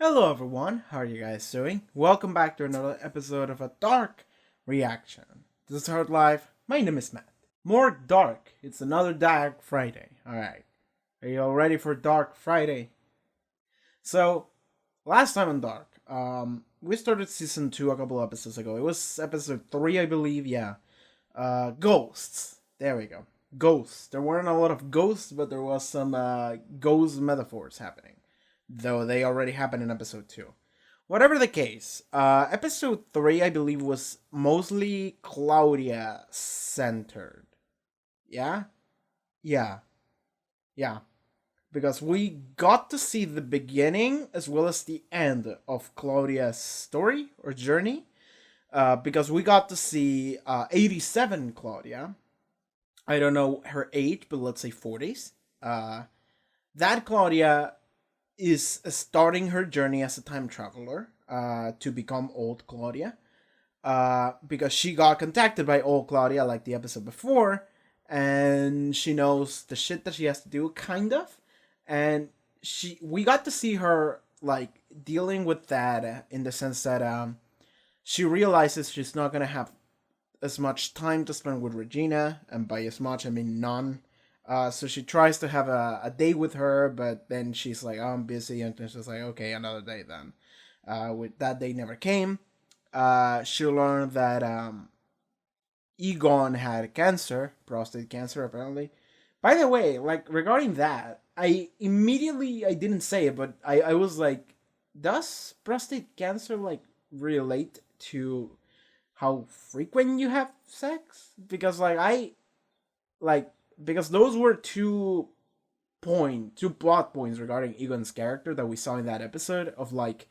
Hello everyone, how are you guys doing? Welcome back to another episode of a Dark Reaction. This is Hard Life, my name is Matt. More dark, it's another Dark Friday. Alright, are you all ready for Dark Friday? So, last time on Dark, we started season 2 a couple episodes ago. It was episode 3, I believe, yeah. Ghosts, there we go. Ghosts. There weren't a lot of ghosts, but there was some ghost metaphors happening, though they already happened in episode 2. Whatever the case, episode 3, I believe, was mostly Claudia centered. Yeah? Yeah. Yeah. Because we got to see the beginning as well as the end of Claudia's story or journey. Because we got to see 87 Claudia. I don't know her age, but let's say 40s. That Claudia is starting her journey as a time traveler to become old Claudia. Because she got contacted by old Claudia like the episode before, and she knows the shit that she has to do, kind of. And we got to see her like dealing with that in the sense that she realizes she's not gonna have as much time to spend with Regina, and by as much I mean none. So she tries to have a day with her, but then she's like, oh, I'm busy, and then she's like, okay, another day then. With that day never came. She learned that Egon had cancer, prostate cancer apparently. By the way, like regarding that, I didn't say it, but I was like, does prostate cancer like relate to how frequent you have sex? Because like because those were two plot points regarding Egon's character that we saw in that episode of like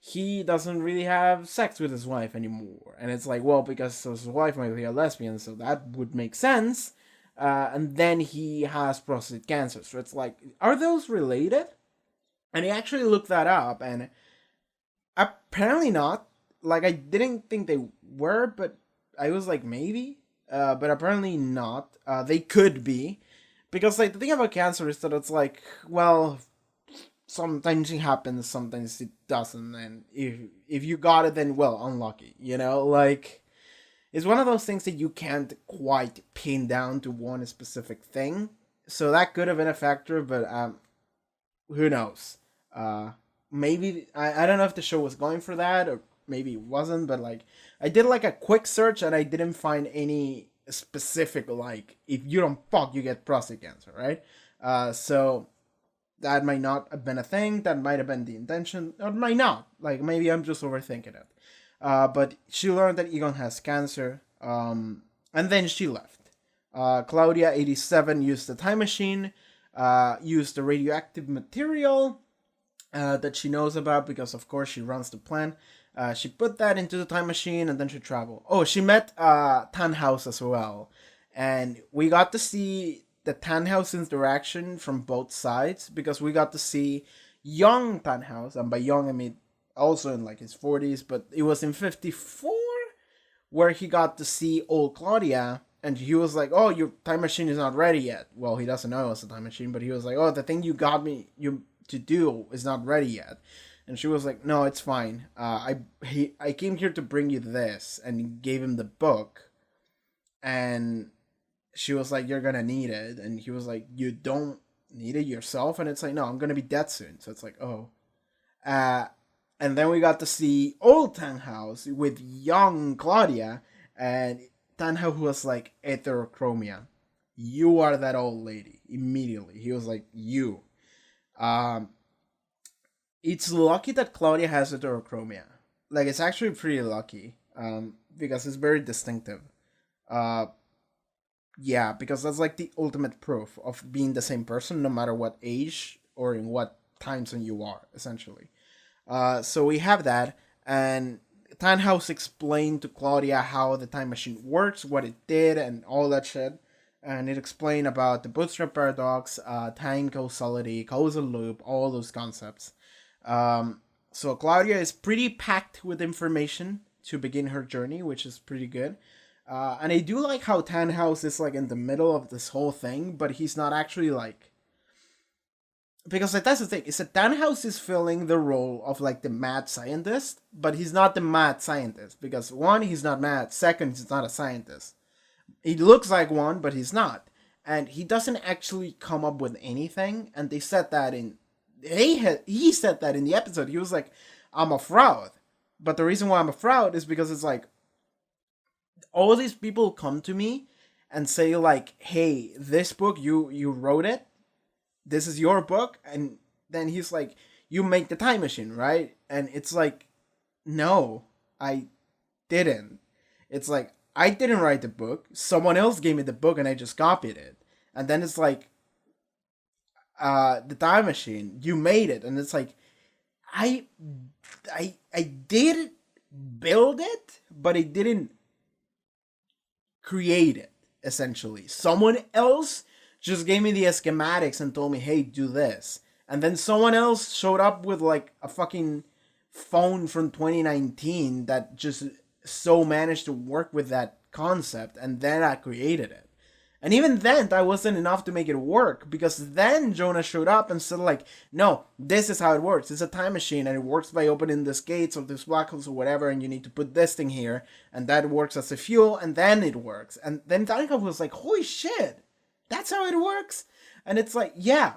he doesn't really have sex with his wife anymore. And it's like, well, because his wife might be a lesbian, so that would make sense. And then he has prostate cancer. So it's like, are those related? And he actually looked that up, and apparently not. Like, I didn't think they were, but I was like, maybe. But apparently not. They could be. Because, like, the thing about cancer is that it's like, well, sometimes it happens, sometimes it doesn't, and if you got it, then well, unlucky, like it's one of those things that you can't quite pin down to one specific thing. So that could have been a factor, but who knows? Maybe I don't know if the show was going for that, or maybe it wasn't, but like I did like a quick search and I didn't find any specific like if you don't fuck you get prostate cancer, right? So that might not have been a thing. That might have been the intention, or might not. Like maybe I'm just overthinking it. But she learned that Egon has cancer, and then she left. Claudia 87 used the time machine, used the radioactive material that she knows about because, of course, she runs the plant. She put that into the time machine and then she traveled. Oh, she met Tannhaus as well. And we got to see the Tannhaus interaction from both sides because we got to see young Tannhaus, and by young I mean also in like his 40s, but it was in 54 where he got to see old Claudia, and he was like, oh, your time machine is not ready yet. Well, he doesn't know it's a time machine, but he was like, oh, the thing you got me you to do is not ready yet. And she was like, no, it's fine. I came here to bring you this, and gave him the book. And she was like, you're gonna need it. And he was like, you don't need it yourself? And it's like, no, I'm gonna be dead soon. So it's like, oh. Uh, and then we got to see old Tannhaus with young Claudia, and Tannhaus was like, heterochromia. You are that old lady. Immediately. He was like, you. Um, it's lucky that Claudia has heterochromia. Like, it's actually pretty lucky. Because it's very distinctive. Uh, yeah, because that's like the ultimate proof of being the same person, no matter what age or in what time zone you are, essentially. So we have that, and Tannhaus explained to Claudia how the time machine works, what it did, and all that shit. And it explained about the bootstrap paradox, time causality, causal loop, all those concepts. So Claudia is pretty packed with information to begin her journey, which is pretty good. And I do like how Tannhaus is like in the middle of this whole thing, but he's not actually like because like, that's the thing. Is that Tannhaus is filling the role of like the mad scientist, but he's not the mad scientist because one, he's not mad. Second, he's not a scientist. He looks like one, but he's not, and he doesn't actually come up with anything. And they said that in he said that in the episode. He was like, "I'm a fraud," but the reason why I'm a fraud is because it's like all these people come to me and say like, "Hey, this book you wrote it. This is your book," and then he's like, "You make the time machine, right?" And it's like, "No, I didn't." It's like, I didn't write the book. Someone else gave me the book and I just copied it. And then it's like, the time machine, you made it. And it's like, I I did build it, but I didn't create it, essentially. Someone else just gave me the schematics and told me, hey, do this. And then someone else showed up with like a fucking phone from 2019 that just so managed to work with that concept, and then I created it. And even then, that wasn't enough to make it work, because then Jonah showed up and said like, no, this is how it works. It's a time machine, and it works by opening this gates or this black holes or whatever, and you need to put this thing here, and that works as a fuel, and then it works. And then Danica was like, holy shit, that's how it works? And it's like, yeah.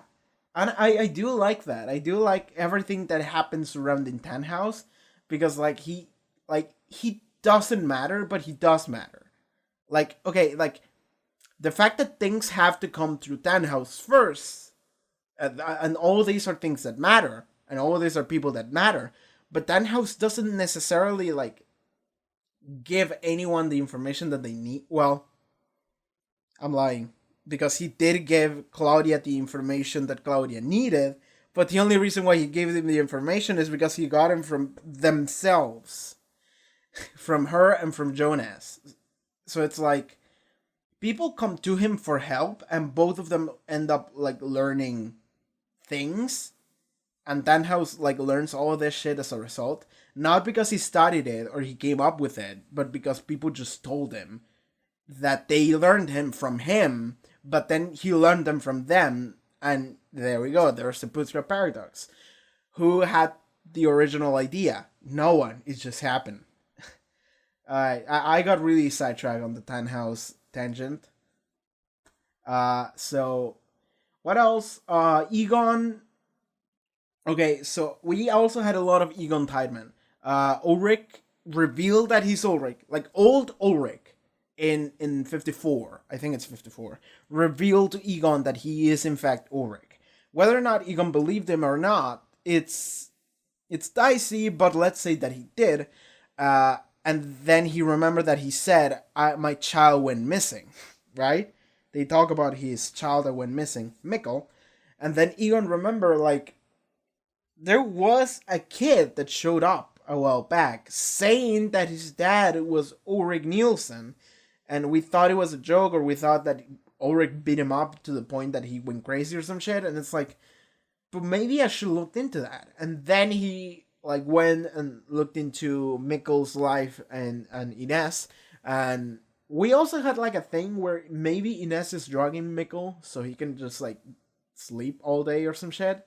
And I do like that. I do like everything that happens surrounding Tannhaus, because he doesn't matter, but he does matter. Like, okay, like, the fact that things have to come through Tannhaus first, and all these are things that matter, and all these are people that matter, but Tannhaus doesn't necessarily, like, give anyone the information that they need. Well, I'm lying, because he did give Claudia the information that Claudia needed, but the only reason why he gave them the information is because he got it from themselves. From her and from Jonas. So it's like, people come to him for help, and both of them end up like learning things, and Tannhaus like learns all of this shit as a result, not because he studied it or he came up with it, but because people just told him that they learned him from him, but then he learned them from them, and there we go. There's the Bootstrap paradox. Who had the original idea? No one. It just happened. I got really sidetracked on the Tannhaus tangent. So what else? Egon. Okay, so we also had a lot of Egon Tideman. Ulrich revealed that he's Ulrich, like old Ulrich in 54. I think it's 54. Revealed to Egon that he is in fact Ulrich. Whether or not Egon believed him or not, it's dicey. But let's say that he did. And then he remembered that he said, my child went missing, right? They talk about his child that went missing, Mikkel. And then Egon remember, like, there was a kid that showed up a while back saying that his dad was Ulrich Nielsen. And we thought it was a joke, or we thought that Ulrich beat him up to the point that he went crazy or some shit. And it's like, but maybe I should look into that. And then he like went and looked into Mikkel's life and Ines, and we also had like a thing where maybe Ines is drugging Mikkel so he can just like sleep all day or some shit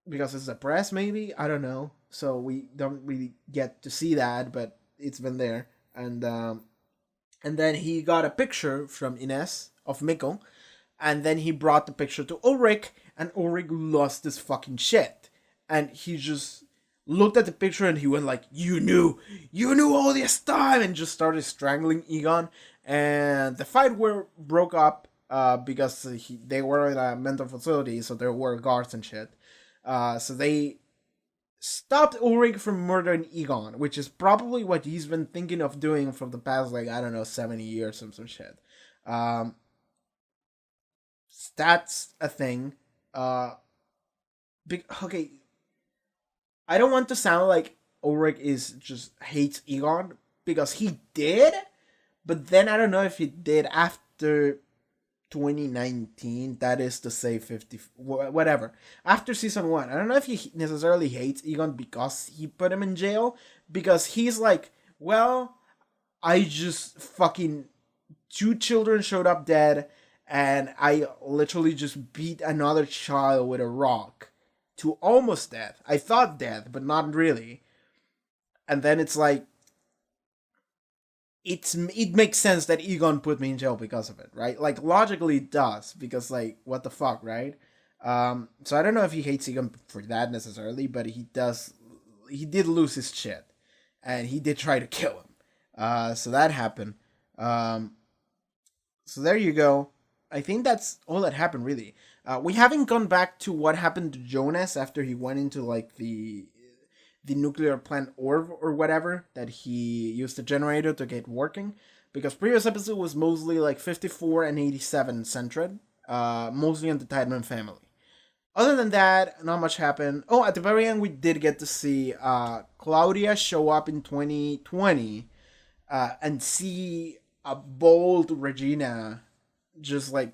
because it's depressed, maybe, I don't know. So we don't really get to see that, but it's been there. And then he got a picture from Ines of Mikkel, and then he brought the picture to Ulrich, and Ulrich lost his fucking shit, and he just looked at the picture and he went like, you knew all this time, and just started strangling Egon. And the fight broke up because they were in a mental facility, so there were guards and shit. So they stopped Ulrich from murdering Egon, which is probably what he's been thinking of doing for the past, like, I don't know, 70 years or some shit. That's a thing. Okay, I don't want to sound like Ulrich just hates Egon, because he did, but then I don't know if he did after 2019, that is to say 50, whatever, after season 1. I don't know if he necessarily hates Egon because he put him in jail, because he's like, well, I just fucking, 2 children showed up dead, and I literally just beat another child with a rock to almost death. I thought death, but not really. And then it's like it makes sense that Egon put me in jail because of it, right? Like logically it does, because like what the fuck, right? So I don't know if he hates Egon for that necessarily, but he does. He did lose his shit, and he did try to kill him. So that happened. Um, so there you go. I think that's all that happened really. We haven't gone back to what happened to Jonas after he went into like the nuclear plant orb or whatever that he used the generator to get working, because previous episode was mostly like 54 and 87 centered, mostly on the Tideman family. Other than that, not much happened. Oh, at the very end, we did get to see Claudia show up in 2020 and see a bold Regina just like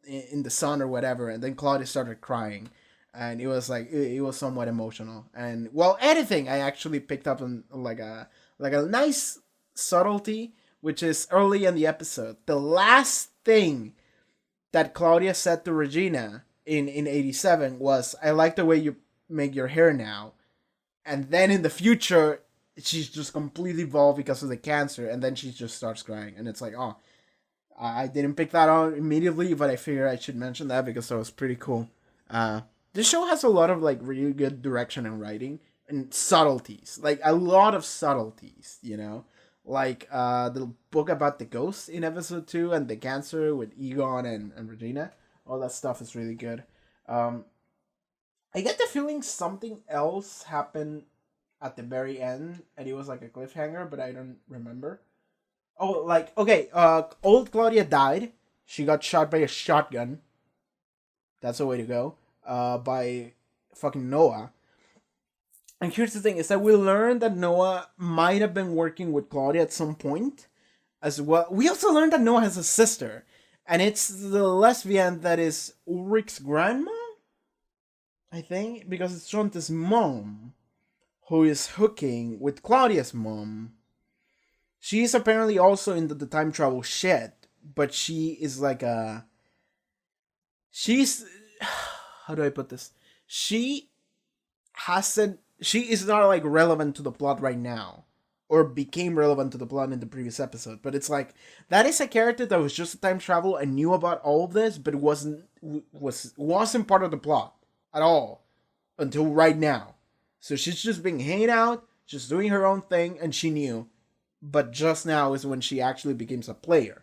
in the sun or whatever, and then Claudia started crying, and it was like it was somewhat emotional. And while editing, I actually picked up on like a nice subtlety, which is early in the episode. The last thing that Claudia said to Regina in 87 was, "I like the way you make your hair now," and then in the future she's just completely evolved because of the cancer, and then she just starts crying, and it's like, oh, I didn't pick that out immediately, but I figured I should mention that because that was pretty cool. This show has a lot of like really good direction and writing and subtleties, like a lot of subtleties, you know, like the book about the ghost in episode 2 and the cancer with Egon and Regina. All that stuff is really good. Um, I get the feeling something else happened at the very end, and it was like a cliffhanger, but I don't remember. Oh, like okay, old Claudia died. She got shot by a shotgun. That's the way to go. By fucking Noah. And here's the thing: is that we learned that Noah might have been working with Claudia at some point, as well. We also learned that Noah has a sister, and it's the lesbian that is Ulrich's grandma, I think, because it's Jonte's mom who is hooking with Claudia's mom. She is apparently also into the time travel shit, but she is like a. She's. How do I put this? She hasn't. She is not like relevant to the plot right now, or became relevant to the plot in the previous episode. But it's like that is a character that was just a time travel and knew about all of this, but wasn't part of the plot at all until right now. So she's just been hanging out, just doing her own thing, and she knew. But just now is when she actually becomes a player.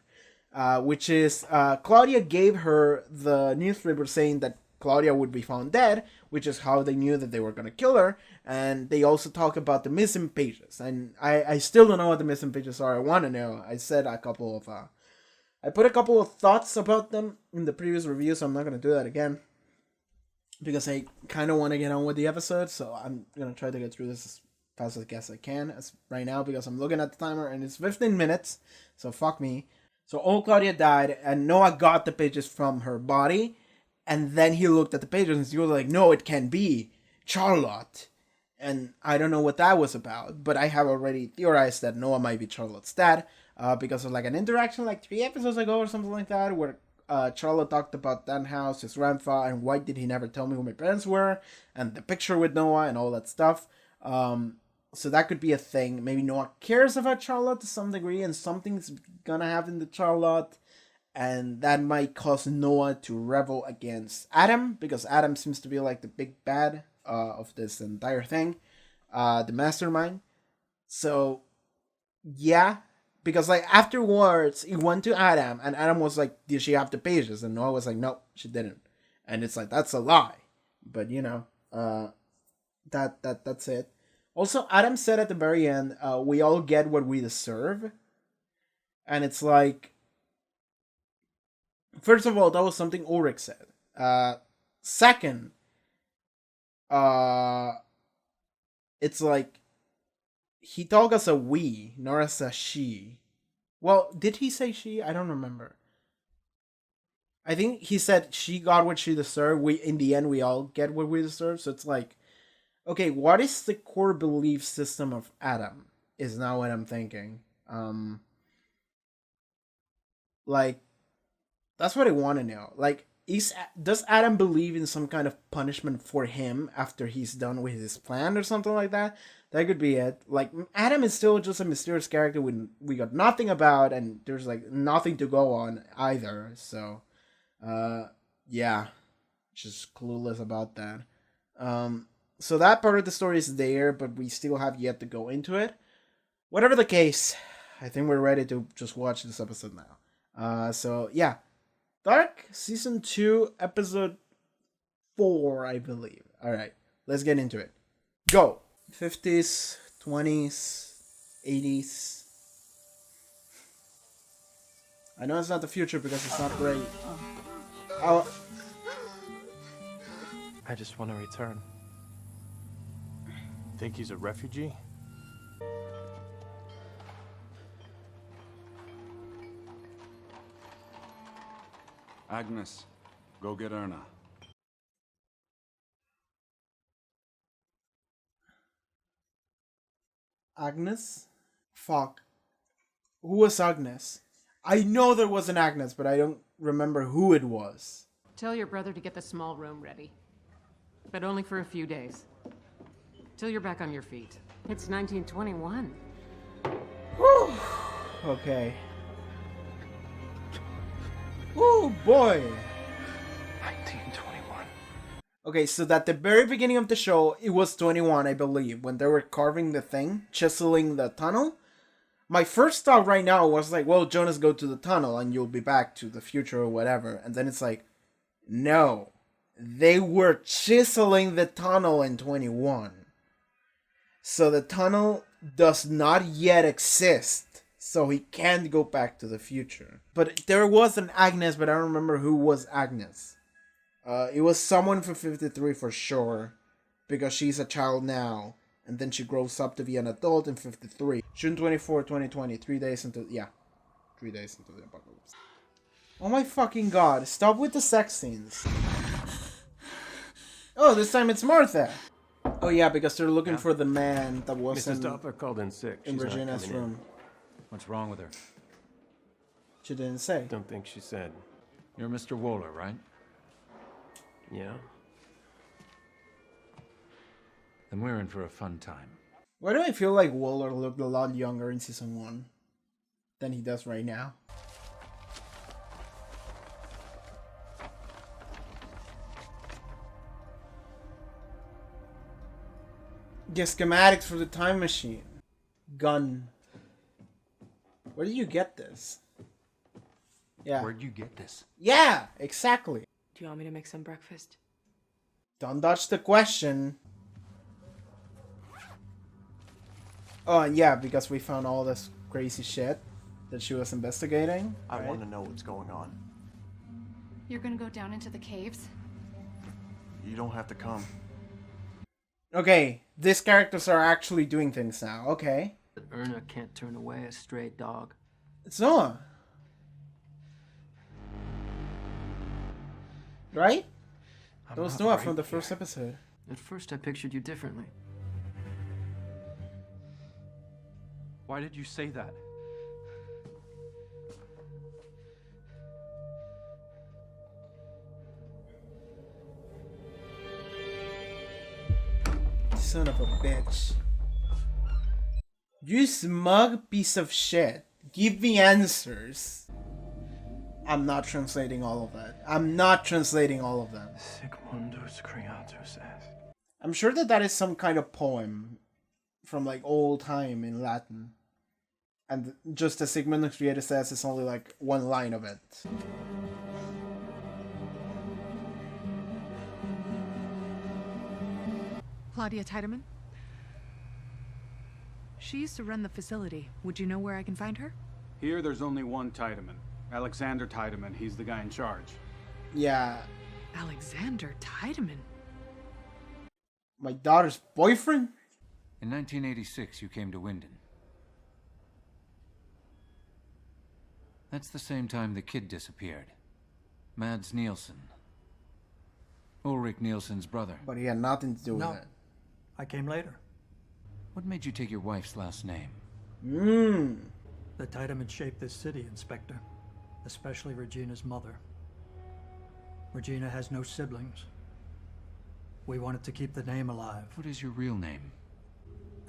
Which is Claudia gave her the newspaper saying that Claudia would be found dead, which is how they knew that they were going to kill her. And they also talk about the missing pages. And I still don't know what the missing pages are. I want to know. I said a couple of. I put a couple of thoughts about them in the previous review, so I'm not going to do that again. Because I kind of want to get on with the episode, so I'm going to try to get through this as fast as I can as right now, because I'm looking at the timer and it's 15 minutes, so fuck me. So old Claudia died, and Noah got the pages from her body, and then he looked at the pages and he was like, no, it can't be Charlotte. And I don't know what that was about, but I have already theorized that Noah might be Charlotte's dad, because of like an interaction like 3 episodes ago or something like that, where Charlotte talked about Danhouse, his grandfather, and why did he never tell me who my parents were, and the picture with Noah and all that stuff. So that could be a thing. Maybe Noah cares about Charlotte to some degree, and something's gonna happen to Charlotte, and that might cause Noah to rebel against Adam, because Adam seems to be like the big bad of this entire thing, the mastermind. So, yeah, because like afterwards, he went to Adam, and Adam was like, "Did she have the pages?" And Noah was like, "No, she didn't." And it's like that's a lie, but you know, that's it. Also, Adam said at the very end, "We all get what we deserve," and it's like, first of all, that was something Ulrich said. Second, uh, it's like he told us a we, not as a she. Well, did he say she? I don't remember. I think he said she got what she deserved. We in the end we all get what we deserve. So it's like, okay, what is the core belief system of Adam? Is now what I'm thinking. Like That's what I want to know. Like, does Adam believe in some kind of punishment for him after he's done with his plan or something like that? That could be it. Like, Adam is still just a mysterious character we got nothing about, and there's like nothing to go on either. So, yeah, just clueless about that. So that part of the story is there, but we still have yet to go into it. Whatever the case, I think we're ready to just watch this episode now. So yeah, Dark Season 2, Episode 4, I believe. Alright, let's get into it. Go! 50s, 20s, 80s. I know it's not the future because it's not great. Oh. I just want to return. Think he's a refugee? Agnes, go get Erna. Agnes? Fuck. Who was Agnes? I know there was an Agnes, but I don't remember who it was. Tell your brother to get the small room ready. But only for a few days. Till you're back on your feet. It's 1921. Whew. Okay. Oh boy! 1921. Okay, so at the very beginning of the show, it was 21, I believe, when they were carving the thing, chiseling the tunnel. My first thought right now was like, well, Jonas, go to the tunnel and you'll be back to the future or whatever. And then it's like, no. They were chiseling the tunnel in 21. So the tunnel does not yet exist. So he can't go back to the future. But there was an Agnes, but I don't remember who was Agnes. It was someone from 53 for sure. Because she's a child now. And then she grows up to be an adult in 53. June 24, 2020. 3 days until... Yeah. 3 days until the apocalypse. Oh my fucking god. Stop with the sex scenes. Oh, this time it's Martha. Oh yeah, because they're looking for the man that was Mrs. Doppler called in sick. in She's not Regina's coming in. room. What's wrong with her? She didn't say. Don't think she said. You're Mr. Wohler, right? Yeah. Then we're in for a fun time. Why do I feel like Waller looked a lot younger in season 1 than he does right now? Get schematics for the time machine. Gun. Where did you get this? Yeah. Where'd you get this? Yeah, exactly. Do you want me to make some breakfast? Don't dodge the question. Oh, and yeah, because we found all this crazy shit that she was investigating. I right? want to know what's going on. You're gonna go down into the caves? You don't have to come. Okay, these characters are actually doing things now. Okay. Erna can't turn away a stray dog. It's Noah. Right? I'm That was not Noah right from the here. first episode. At first I pictured you differently. Why did you say that? Son of a bitch. You smug piece of shit. Give me answers. I'm not translating all of that. I'm not translating all of them. Sic mundus creatus est. I'm sure that is some kind of poem from like old time in Latin. And just as Sigmund Creator says, it's only like one line of it. Claudia Tiedemann? She used to run the facility. Would you know where I can find her? Here, there's only one Tiedemann. Alexander Tiedemann. He's the guy in charge. Yeah, Alexander Tiedemann? my daughter's boyfriend? In 1986, you came to Winden. That's the same time the kid disappeared. Mads Nielsen. Ulrich Nielsen's brother. But he had nothing to do with No. it. I came later. What made you take your wife's last name? The Tiedemann shaped this city, Inspector. Especially Regina's mother. Regina has no siblings. We wanted to keep the name alive. What is your real name?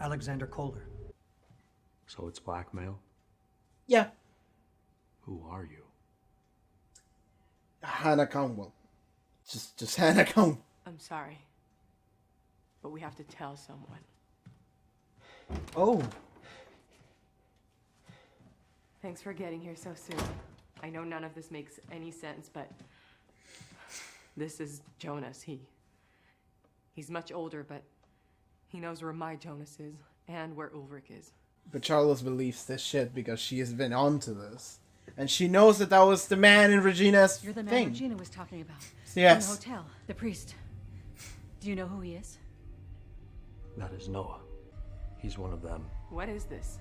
Alexander Kohler. So it's blackmail? Yeah. Who are you? Hannah Conwell. Just Hannah Conwell. I'm sorry. But we have to tell someone. Oh. Thanks for getting here so soon. I know none of this makes any sense, but this is Jonas. He's much older, but he knows where my Jonas is and where Ulrich is. But Charlotte believes this shit because she has been onto this. And she knows that was the man in Regina's You're the man thing. Regina was talking about. Yes. In the hotel. The priest. Do you know who he is? That is Noah. He's one of them. What is this?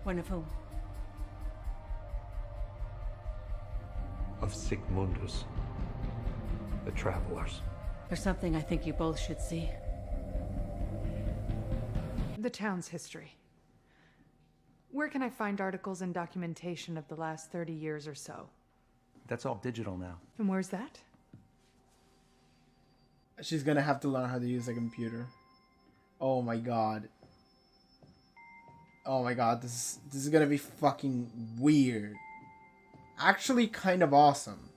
One of whom? Of Sigmundus. The travelers. There's something I think you both should see. The town's history. Where can I find articles and documentation of the last 30 years or so? That's all digital now. And where's that? She's gonna have to learn how to use a computer. Oh my god. Oh my god, this is gonna be fucking weird. Actually kind of awesome.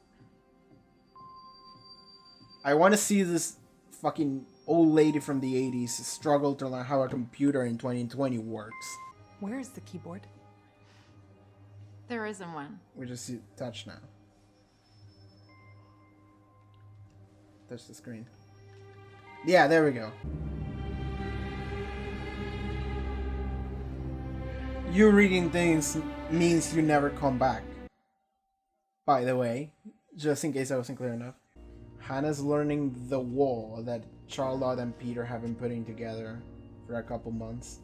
I want to see this fucking old lady from the 80s struggle to learn how a computer in 2020 works. Where is the keyboard? There isn't one. We just see touch now. Touch the screen. Yeah, there we go. You reading things means you never come back. By the way, just in case I wasn't clear enough. Hannah's learning the wall that Charlotte and Peter have been putting together for a couple months.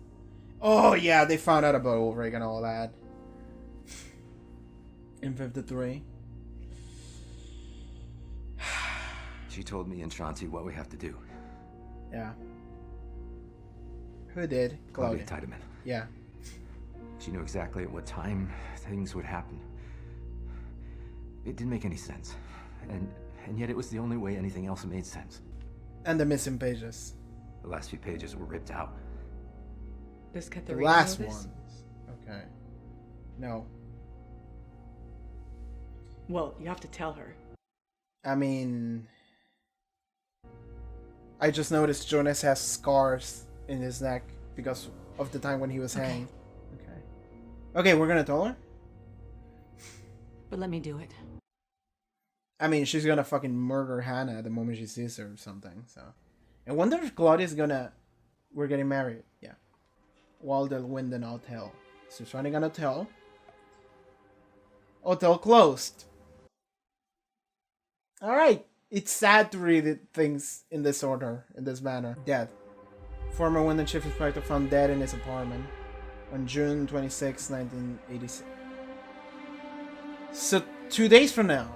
Oh yeah, they found out about Ulrich and all that. In 53. She told me and Shanti what we have to do. Yeah. Who did? Claudia Tiedemann. Yeah. She knew exactly at what time things would happen. It didn't make any sense. And yet it was the only way anything else made sense. And the missing pages. The last few pages were ripped out. Does The Katharina last know this? ones. Okay. No. Well, you have to tell her. I mean... I just noticed Jonas has scars in his neck because of the time when he was hanged. Okay. Okay, we're gonna tell her? But let me do it. I mean, she's gonna fucking murder Hannah the moment she sees her or something, so... I wonder if Claudia's gonna... We're getting married. Yeah. Walder Winden Hotel. So she's running an hotel. Hotel closed. Alright. It's sad to read things in this order, in this manner. Death. Former Winden chief inspector found dead in his apartment on June 26, 1986. So 2 days from now.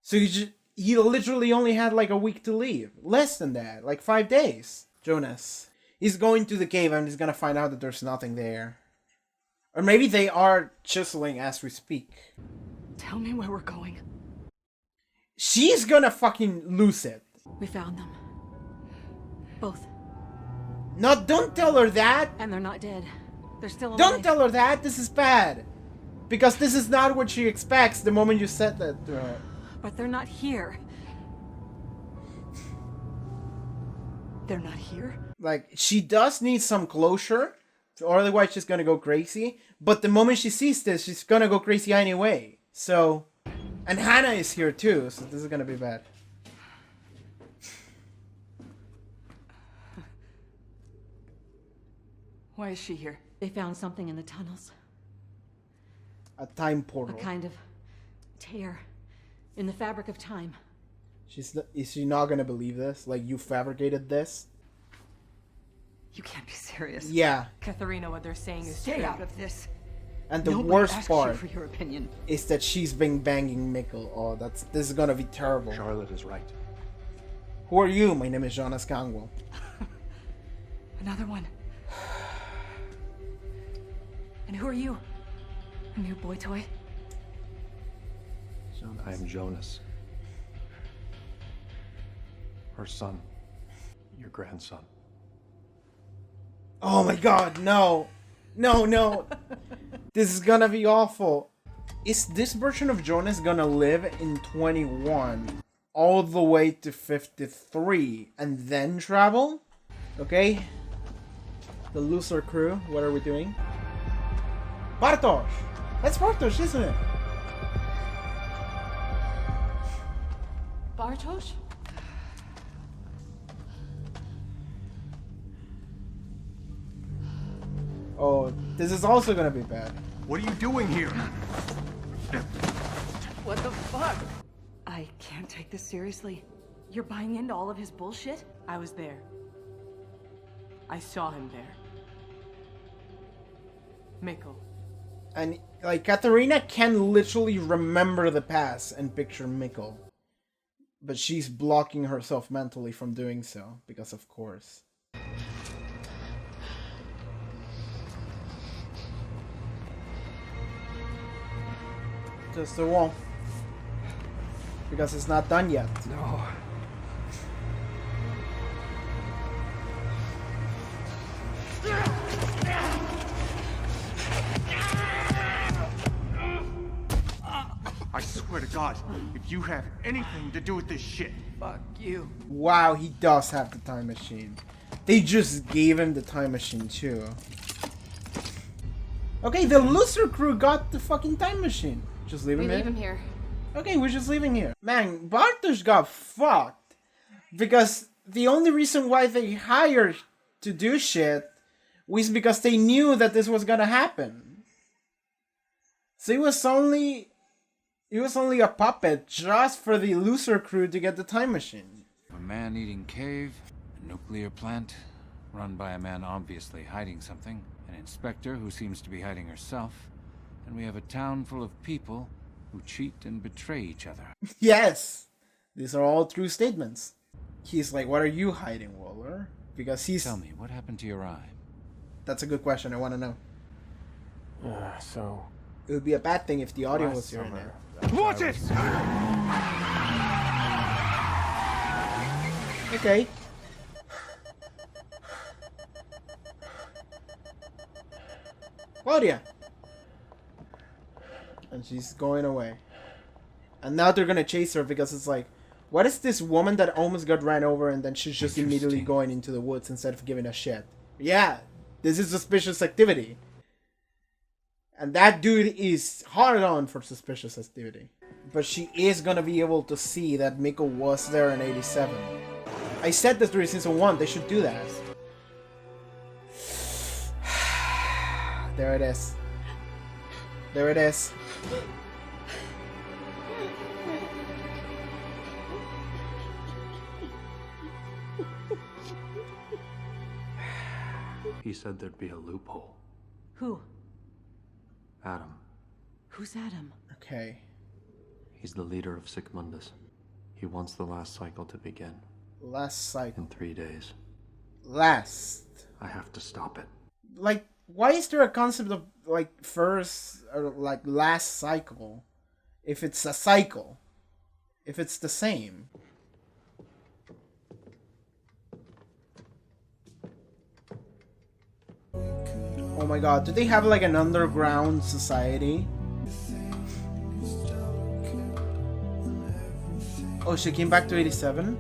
So he literally only had like a week to leave. Less than that, like 5 days. Jonas. He's going to the cave and he's gonna find out that there's nothing there. Or maybe they are chiseling as we speak. Tell me where we're going. She's gonna fucking lose it. We found them. Both. No, don't tell her that. And they're not dead. They're still alive. Don't tell her that. This is bad. Because this is not what she expects the moment you said that to her. But they're not here. They're not here? Like, she does need some closure, or otherwise she's gonna go crazy. But the moment she sees this, she's gonna go crazy anyway. So, and Hannah is here too, so this is gonna be bad. Why is she here? They found something in the tunnels. A time portal. A kind of tear in the fabric of time. Is she not gonna believe this? Like, you fabricated this? You can't be serious. Yeah. Katharina, what they're saying is Stay true. out of this. And the Nobody worst asked part you for your opinion. is that she's been banging Mikkel. Oh, this is gonna be terrible. Charlotte is right. Who are you? My name is Jonas Conwell. Another one. And who are you? A new boy toy? I am Jonas. Her son. Your grandson. Oh my god, no. No, no. This is gonna be awful. Is this version of Jonas gonna live in 21 all the way to 53 and then travel? Okay. The loser crew, what are we doing? Bartosz! That's Bartosz, isn't it? Bartosz? Oh, this is also gonna be bad. What are you doing here? What the fuck? I can't take this seriously. You're buying into all of his bullshit? I was there. I saw him there. Mikkel. And, like, Katarina can literally remember the past and picture Mikkel. But she's blocking herself mentally from doing so, because of course. Just the wall. Because it's not done yet. No. I swear to God, if you have anything to do with this shit. Fuck you. Wow, he does have the time machine. They just gave him the time machine too. Okay, the loser crew got the fucking time machine. Just leave him We here. leave him here. Okay, we're just leaving here. Man, Bartosz got fucked. Because the only reason why they hired to do shit was because they knew that this was gonna happen. So it was only a puppet just for the loser crew to get the time machine. A man-eating cave, a nuclear plant, run by a man obviously hiding something, an inspector who seems to be hiding herself, and we have a town full of people who cheat and betray each other. Yes! These are all true statements. He's like, what are you hiding, Waller? Because he's... Tell me, what happened to your eye? That's a good question, I want to know. So... It would be a bad thing if the audio last was here and summer, there. Watch it! Okay. Claudia! And she's going away. And now they're gonna chase her because it's like, what is this woman that almost got ran over and then she's just immediately going into the woods instead of giving a shit? Yeah, this is suspicious activity. And that dude is hard on for suspicious activity. But she is gonna be able to see that Mikkel was there in 87. I said this during season 1, they should do that. There it is. There it is. He said there'd be a loophole. Who? Adam. Who's Adam? Okay. He's the leader of Sigmundus. He wants the last cycle to begin. Last cycle. In 3 days. Last. I have to stop it. Like, why is there a concept of, like, first or, like, last cycle? If it's a cycle. If it's the same. Oh my god, do they have, like, an underground society? Oh, she came back to 87?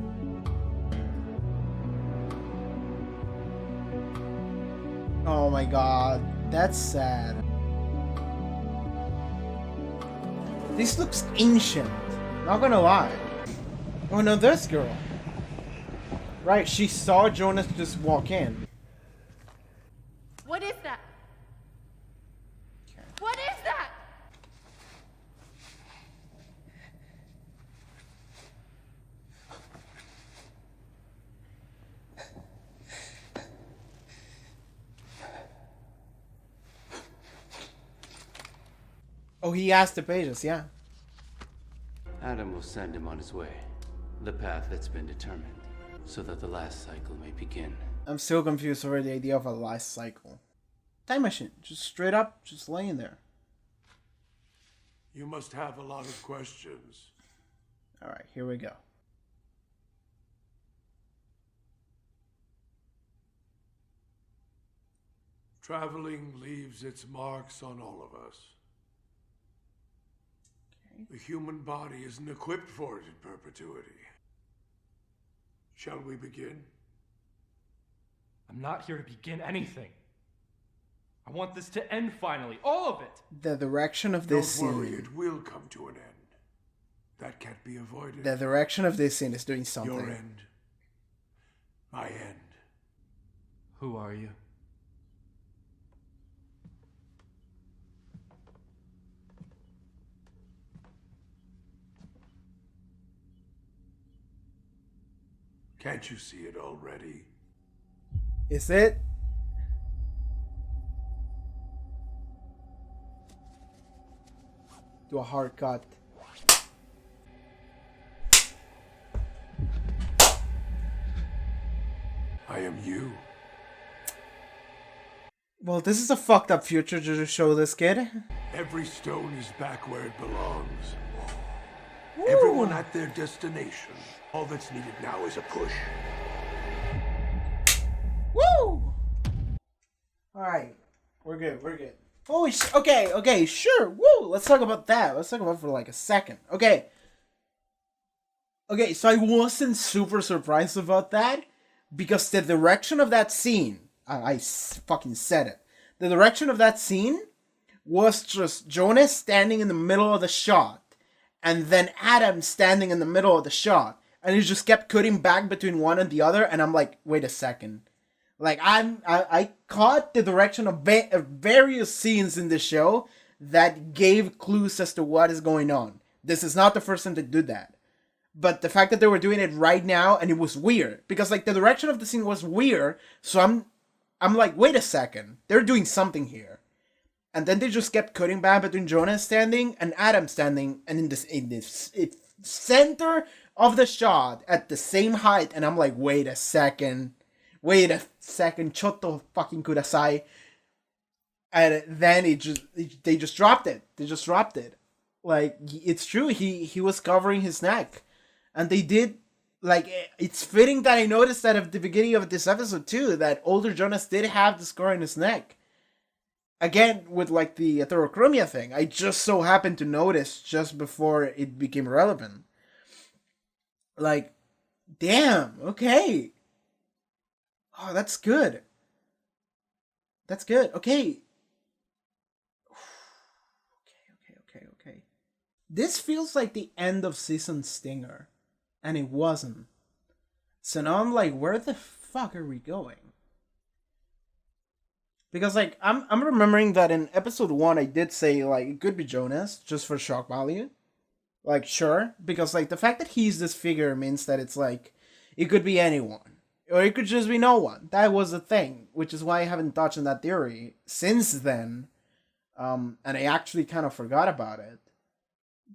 Oh my god, that's sad. This looks ancient, not gonna lie. Oh no, this girl. Right, she saw Jonas just walk in. What is that? What is that? Oh, he asked the pages, yeah. Adam will send him on his way. The path that's been determined, so that the last cycle may begin. I'm still confused over the idea of a last cycle. Time machine, just straight up, just laying there. You must have a lot of questions. Alright, here we go. Traveling leaves its marks on all of us. Okay. The human body isn't equipped for it in perpetuity. Shall we begin? I'm not here to begin anything. I want this to end finally, all of it. The direction of this Don't worry, scene. it will come to an end. That can't be avoided. The direction of this scene is doing something. Your end. My end. Who are you? Can't you see it already? Is it? Do a hard cut. I am you. Well, this is a fucked up future to show this kid. Every stone is back where it belongs. Woo. Everyone at their destination. All that's needed now is a push. Woo! Alright. We're good, we're good. Oh, okay, sure. Woo! Let's talk about that. Let's talk about it for like a second. Okay. Okay, so I wasn't super surprised about that because the direction of that scene, I fucking said it. The direction of that scene was just Jonas standing in the middle of the shot and then Adam standing in the middle of the shot. And he just kept cutting back between one and the other, and I'm like, wait a second. Like, I caught the direction of various scenes in the show that gave clues as to what is going on. This is not the first time they did that. But the fact that they were doing it right now, and it was weird. Because, like, the direction of the scene was weird, so I'm like, wait a second. They're doing something here. And then they just kept cutting back between Jonas standing and Adam standing, and in this center of the shot at the same height, and I'm like, wait a second, chotto fucking kudasai. And then they just dropped it. Like, it's true, he was covering his neck, and they did, like, it's fitting that I noticed that at the beginning of this episode too, that older Jonas did have the scar in his neck. Again, with like the heterochromia thing, I just so happened to notice just before it became relevant. Like, damn, okay. Oh, that's good. Okay. Okay. This feels like the end of season stinger. And it wasn't. So now I'm like, where the fuck are we going? Because, like, I'm remembering that in episode 1 I did say, like, it could be Jonas, just for shock value. Like, sure. Because, like, the fact that he's this figure means that it's, like, it could be anyone. Or it could just be no one. That was the thing. Which is why I haven't touched on that theory since then. And I actually kind of forgot about it.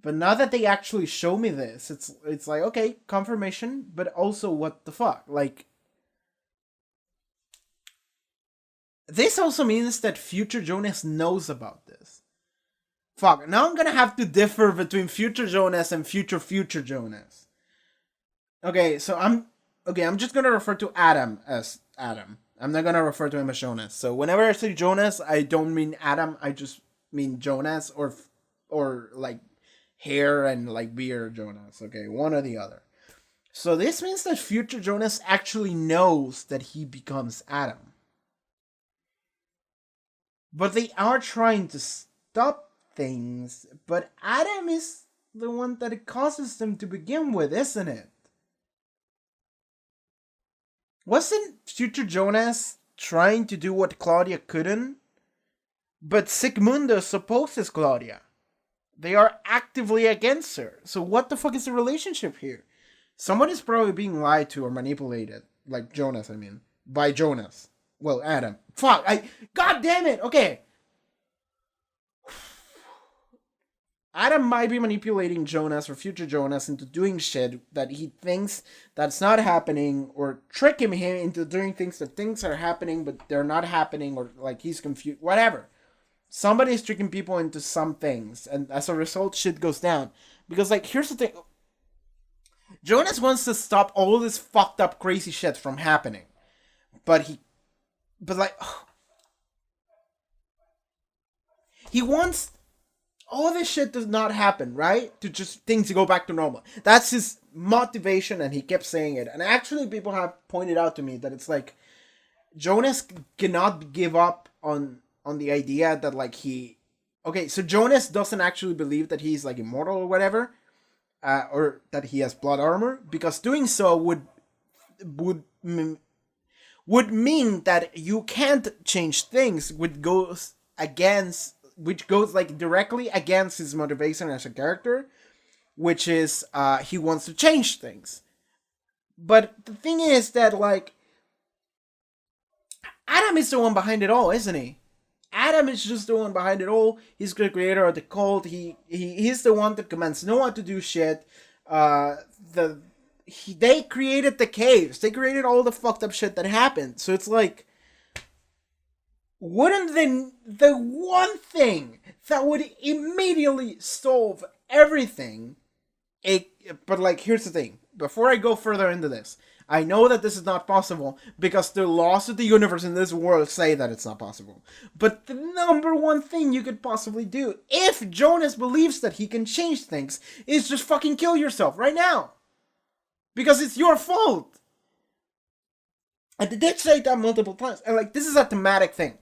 But now that they actually show me this, it's like, okay, confirmation, but also what the fuck? Like, this also means that future Jonas knows about this. Fuck, now I'm gonna have to differ between future Jonas and future Jonas. Okay, so I'm just gonna refer to Adam as Adam. I'm not gonna refer to him as Jonas. So whenever I say Jonas, I don't mean Adam, I just mean Jonas or like hair and like beard Jonas. Okay, one or the other. So this means that future Jonas actually knows that he becomes Adam. But they are trying to stop things, but Adam is the one that causes them to begin with, isn't it? Wasn't future Jonas trying to do what Claudia couldn't? But Sigmundus opposes Claudia. They are actively against her. So what the fuck is the relationship here? Someone is probably being lied to or manipulated. Like Jonas, I mean. By Jonas. Well, Adam. Fuck, God damn it! Okay. Adam might be manipulating Jonas or future Jonas into doing shit that he thinks that's not happening, or tricking him into doing things that things are happening but they're not happening, or like he's confused, whatever. somebody is tricking people into some things, and as a result, shit goes down. Because, like, here's the thing. Jonas wants to stop all this fucked up crazy shit from happening. But he wants all this shit to not happen, right? To just things to go back to normal. That's his motivation, and he kept saying it. And actually, people have pointed out to me that it's like, Jonas cannot give up on the idea that, like, so Jonas doesn't actually believe that he's, like, immortal or whatever, or that he has blood armor, because doing so would mean that you can't change things, which goes like directly against his motivation as a character, which is he wants to change things. But the thing is that, like, Adam is the one behind it all, isn't he? Adam is just the one behind it all. He's the creator of the cult. He's the one that commands no one to do shit. They created the caves. They created all the fucked up shit that happened. So it's like, wouldn't the one thing that would immediately solve everything? But, like, here's the thing. Before I go further into this, I know that this is not possible because the laws of the universe in this world say that it's not possible. But the number one thing you could possibly do, if Jonas believes that he can change things, is just fucking kill yourself right now. Because it's your fault. And they did say that multiple times. And, like, this is a thematic thing.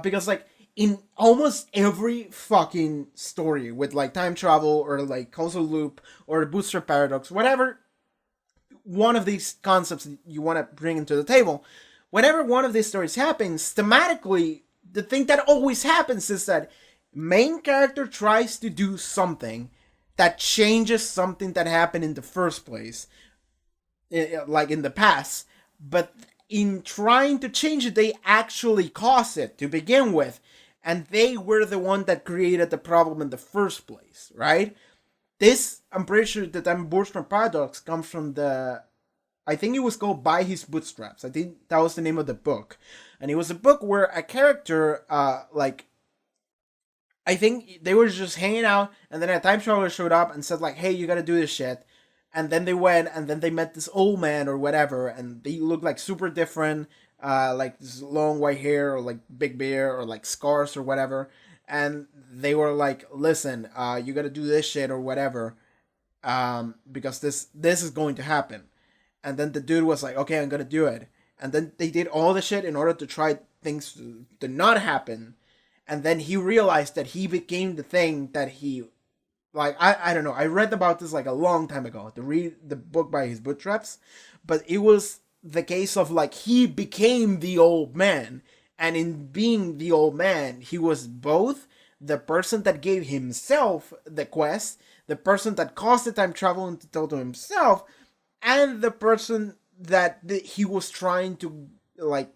Because, like, in almost every fucking story with, like, time travel or, like, causal loop or booster paradox, whatever one of these concepts you want to bring into the table, whenever one of these stories happens, thematically, the thing that always happens is that main character tries to do something that changes something that happened in the first place, like in the past, but in trying to change it, they actually cause it to begin with, and they were the one that created the problem in the first place, right? This, I'm pretty sure that Bootstrap Paradox comes from I think it was called By His Bootstraps. I think that was the name of the book. And it was a book where a character, I think they were just hanging out, and then a time traveler showed up and said, like, hey, you gotta do this shit. And then they went, and then they met this old man or whatever, and they looked, like, super different, like this long white hair, or, like, big beard, or, like, scars or whatever. And they were like, listen, you gotta do this shit or whatever, because this is going to happen. And then the dude was like, okay, I'm gonna do it. And then they did all the shit in order to try things to not happen. And then he realized that he became the thing that he, like, I don't know. I read about this, like, a long time ago to read the book By His Bootstraps. But it was the case of, like, he became the old man. And in being the old man, he was both the person that gave himself the quest, the person that caused the time travel to tell to himself, and the person that he was trying to, like,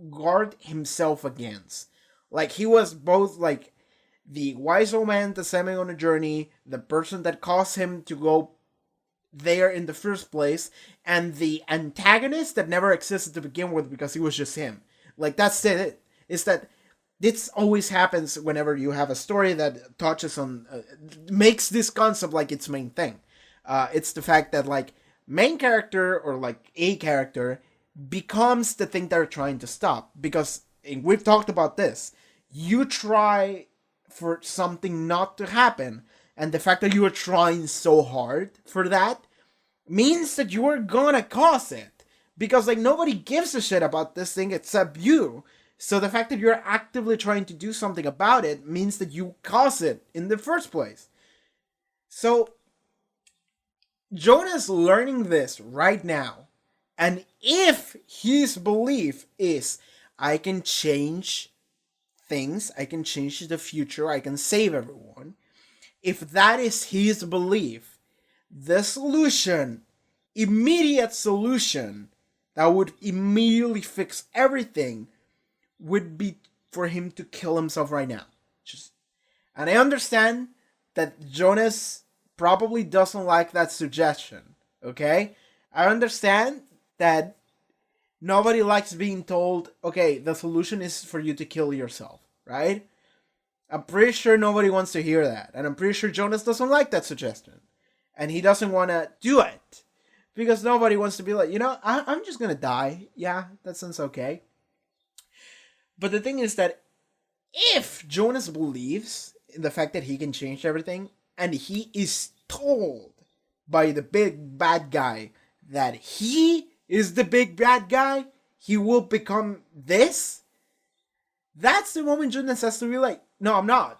guard himself against. Like, he was both, like, the wise old man to send him on a journey, the person that caused him to go there in the first place, and the antagonist that never existed to begin with because he was just him. Like, that's it. It's that this always happens whenever you have a story that touches on, makes this concept like its main thing. It's the fact that, like, main character or, like, a character becomes the thing they're trying to stop. Because, and we've talked about this, you try for something not to happen, and the fact that you are trying so hard for that means that you are gonna cause it. Because, like, nobody gives a shit about this thing except you. So the fact that you're actively trying to do something about it means that you cause it in the first place. So Jonah's learning this right now. And if his belief is, I can change things, I can change the future, I can save everyone. If that is his belief, the solution, immediate solution, that would immediately fix everything, would be for him to kill himself right now. And I understand that Jonas probably doesn't like that suggestion, okay? I understand that nobody likes being told, okay, the solution is for you to kill yourself. right? I'm pretty sure nobody wants to hear that. And I'm pretty sure Jonas doesn't like that suggestion. And he doesn't want to do it. Because nobody wants to be like, I'm just going to die. Yeah, that sounds okay. But the thing is that if Jonas believes in the fact that he can change everything, and he is told by the big bad guy that he is the big bad guy, he will become this, that's the moment Jonas has to be like, no, I'm not.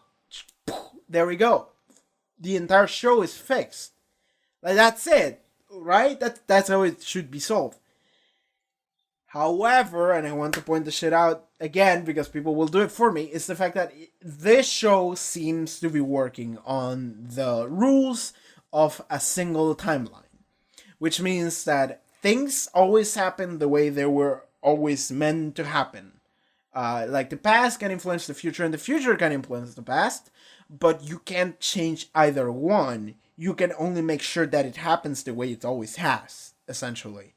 There we go. The entire show is fixed. Like, that's it, right? That's how it should be solved. However, and I want to point this shit out again because people will do it for me, is the fact that this show seems to be working on the rules of a single timeline. Which means that things always happen the way they were always meant to happen. Like the past can influence the future and the future can influence the past, but you can't change either one. You can only make sure that it happens the way it always has, essentially.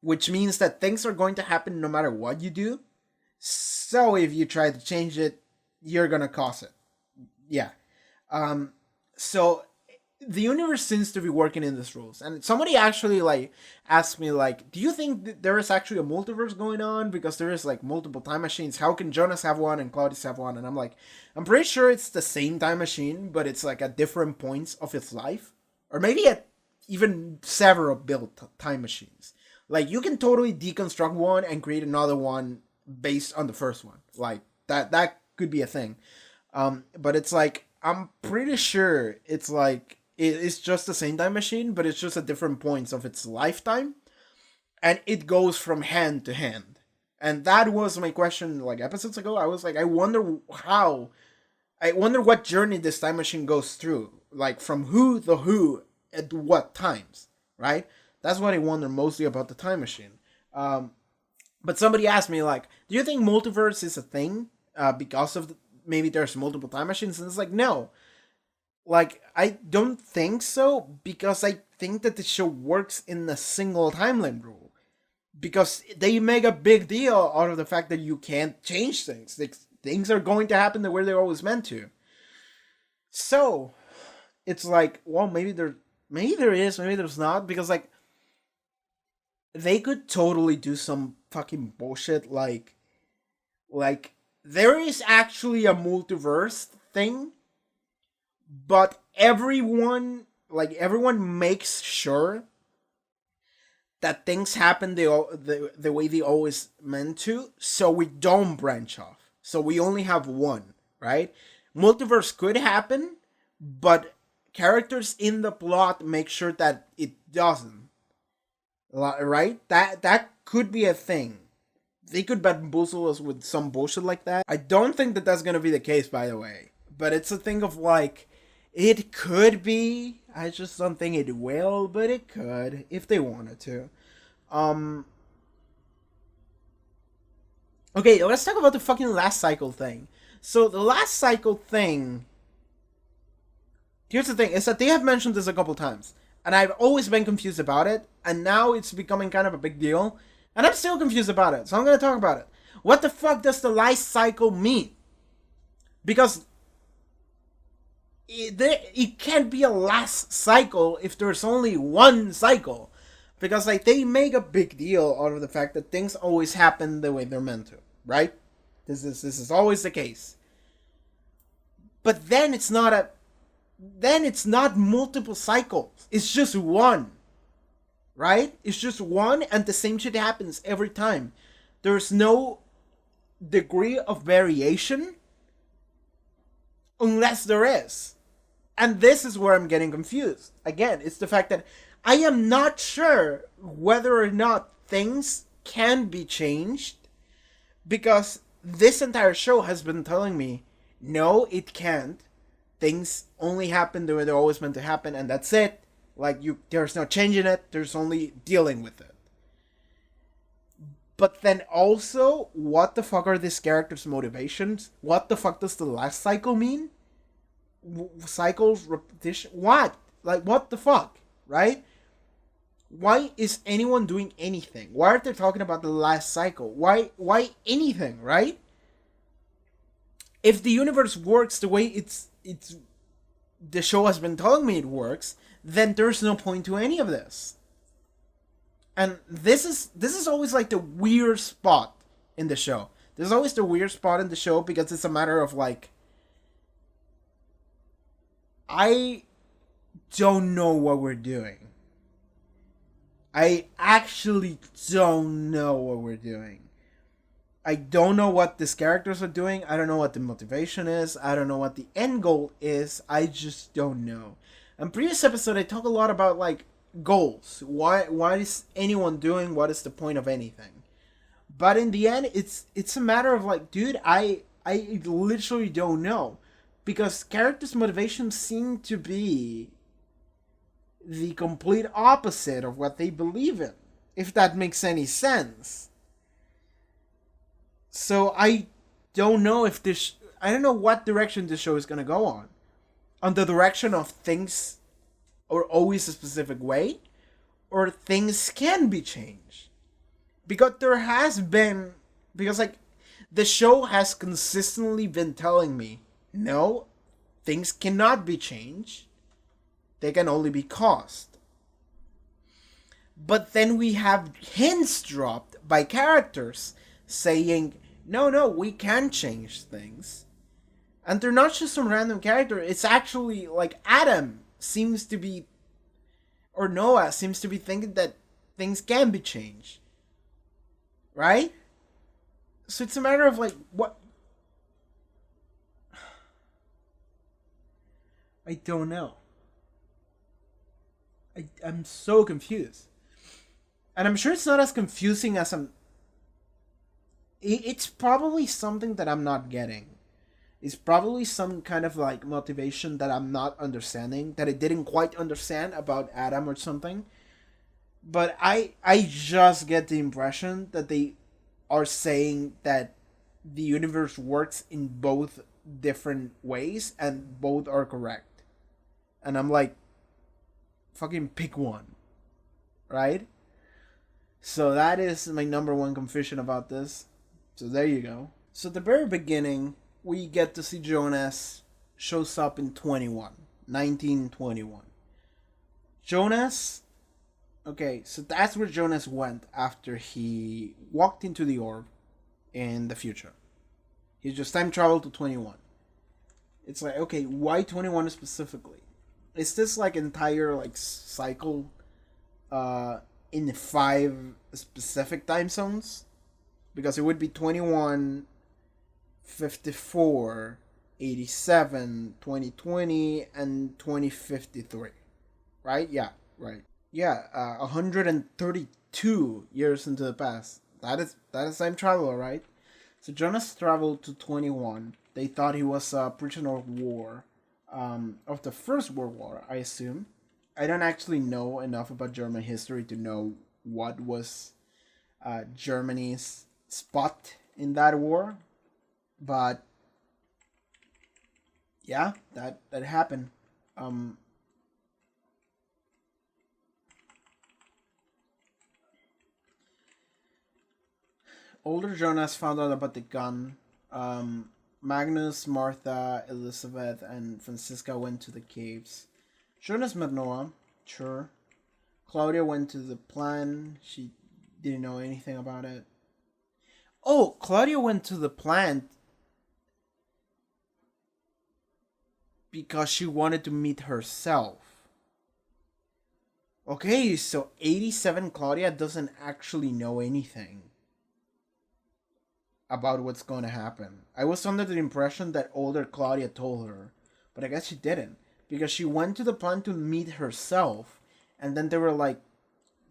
Which means that things are going to happen no matter what you do. So if you try to change it, you're gonna cause it. Yeah. So the universe seems to be working in these rules. And somebody actually asked me do you think that there is actually a multiverse going on? Because there is multiple time machines. How can Jonas have one and Claudius have one? And I'm like, I'm pretty sure it's the same time machine, but it's at different points of its life. Or maybe at even several built time machines. You can totally deconstruct one and create another one based on the first one. That could be a thing. But it's I'm pretty sure it's it's just the same time machine, but it's just at different points of its lifetime. And it goes from hand to hand. And that was my question episodes ago. I was I wonder what journey this time machine goes through. From who to who at what times, right? That's what I wonder mostly about the time machine. But somebody asked me, do you think multiverse is a thing? Because of maybe there's multiple time machines? And it's no. I don't think so, because I think that the show works in a single timeline rule. Because they make a big deal out of the fact that you can't change things. Things are going to happen the way they're always meant to. So, it's well, maybe there is, maybe there's not, because they could totally do some fucking bullshit there is actually a multiverse thing, but everyone makes sure that things happen the way they always meant to, so we don't branch off. So we only have one, right? Multiverse could happen, but characters in the plot make sure that it doesn't. Right? That could be a thing. They could bamboozle us with some bullshit like that. I don't think that that's gonna be the case, by the way. But it's a thing of it could be. I just don't think it will, but it could if they wanted to. Okay, let's talk about the fucking last cycle thing. So the last cycle thing. Here's the thing: is that they have mentioned this a couple times. And I've always been confused about it, and now it's becoming kind of a big deal. And I'm still confused about it, so I'm going to talk about it. What the fuck does the last cycle mean? Because it can't be a last cycle if there's only one cycle. Because they make a big deal out of the fact that things always happen the way they're meant to, right? This is always the case. But then it's not multiple cycles. It's just one. Right? It's just one, and the same shit happens every time. There's no degree of variation unless there is. And this is where I'm getting confused. Again, it's the fact that I am not sure whether or not things can be changed, because this entire show has been telling me, no, it can't. Things only happen the way they're always meant to happen, and that's it. There's no changing it, there's only dealing with it. But then also, what the fuck are these characters' motivations? What the fuck does the last cycle mean? Cycles, repetition, what? What the fuck, right? Why is anyone doing anything? Why are they talking about the last cycle? Why anything, right? If the universe works the way it's the show has been telling me it works, then there's no point to any of this. And this is always like the weird spot in the show. There's always the weird spot in the show because it's a matter of like, I don't know what we're doing. I actually don't know what we're doing. I don't know what these characters are doing. I don't know what the motivation is. I don't know what the end goal is. I just don't know. In previous episode, I talk a lot about like goals. Why is anyone doing? What is the point of anything? But in the end, it's a matter of like, dude, I literally don't know, because characters' motivations seem to be the complete opposite of what they believe in, if that makes any sense. So I don't know if this... I don't know what direction this show is going to go on. On the direction of things are always a specific way, or things can be changed. Because there has been... Because, like, the show has consistently been telling me, no, things cannot be changed. They can only be caused. But then we have hints dropped by characters saying, no, we can change things. And they're not just some random character. It's actually like Adam seems to be, or Noah seems to be thinking that things can be changed. Right? So it's a matter of like, what? I don't know. I'm so confused. And I'm sure it's not as confusing as it's probably something that I'm not getting. It's probably some kind of like motivation that I'm not understanding, that I didn't quite understand about Adam or something. But I just get the impression that they are saying that the universe works in both different ways and both are correct. And I'm like, fucking pick one. Right? So that is my number one confusion about this. So there you go. So at the very beginning, we get to see Jonas shows up in 1921. Jonas... Okay, so that's where Jonas went after he walked into the orb in the future. He just time traveled to 21. It's like, okay, why 21 specifically? Is this like entire like cycle in 5 specific time zones? Because it would be 21, 54, 87, 2020, and 2053. Right? Yeah, right. Yeah, 132 years into the past. That is time travel, right? So Jonas traveled to 21. They thought he was a prisoner of war, of the First World War, I assume. I don't actually know enough about German history to know what was Germany's spot in that war, but yeah, that happened. Older Jonas found out about the gun. Magnus, Martha, Elizabeth, and Francisca went to the caves. Jonas met Noah, sure. Claudia went to the plant. She didn't know anything about it. Oh, Claudia went to the plant because she wanted to meet herself. Okay, so 87 Claudia doesn't actually know anything about what's going to happen. I was under the impression that older Claudia told her, but I guess she didn't, because she went to the plant to meet herself, and then they were like,